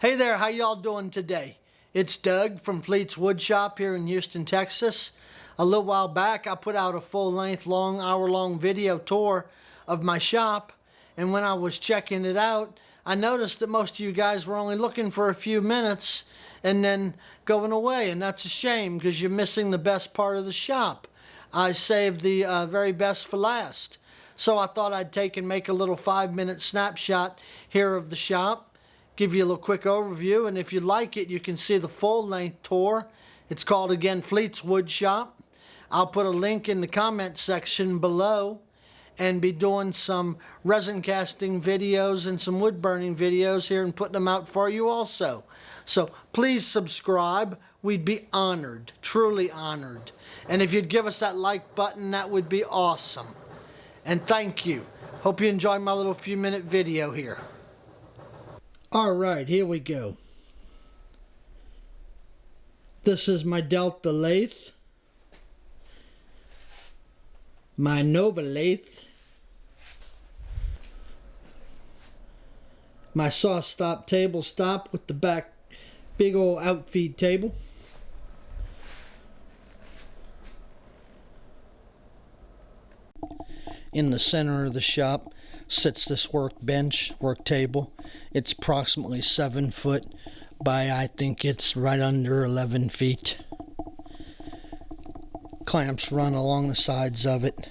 Hey there, how y'all doing today? It's Doug from Fleet's Wood Shop here in Houston, Texas. A little while back, I put out a full-length, hour-long video tour of my shop, and when I was checking it out, I noticed that most of you guys were only looking for a few minutes and then going away, and that's a shame because you're missing the best part of the shop. I saved the very best for last. So I thought I'd take and make a little 5-minute snapshot here of the shop, give you a little quick overview, and if you like it, you can see the full-length tour. It's called, again, Fleet's Wood Shop. I'll put a link in the comment section below and be doing some resin casting videos and some wood burning videos here and putting them out for you also. So please subscribe. We'd be honored, truly honored. And if you'd give us that like button, that would be awesome. And thank you. Hope you enjoyed my little few-minute video here. All right, here we go. This is my Delta lathe, my Nova lathe, my saw stop table stop with the back big old outfeed table. In the center of the shop sits this workbench, work table. It's approximately 7 foot by, I think it's right under 11 feet. Clamps run along the sides of it.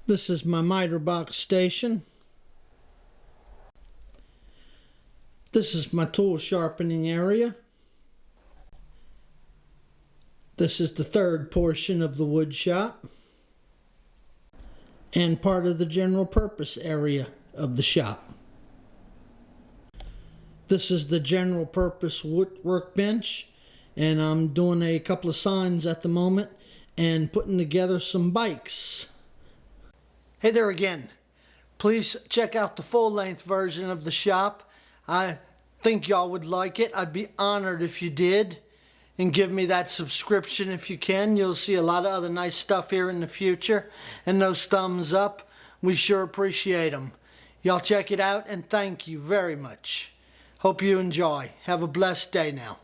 This is my miter box station. This is my tool sharpening area. This is the third portion of the wood shop and part of the general purpose area of the shop. This is the general purpose wood workbench, and I'm doing a couple of signs at the moment and putting together some bikes. Hey there again. Please check out the full-length version of the shop. I think y'all would like it. I'd be honored if you did. And give me that subscription if you can. You'll see a lot of other nice stuff here in the future. And those thumbs up, we sure appreciate them. Y'all check it out, and thank you very much. Hope you enjoy. Have a blessed day now.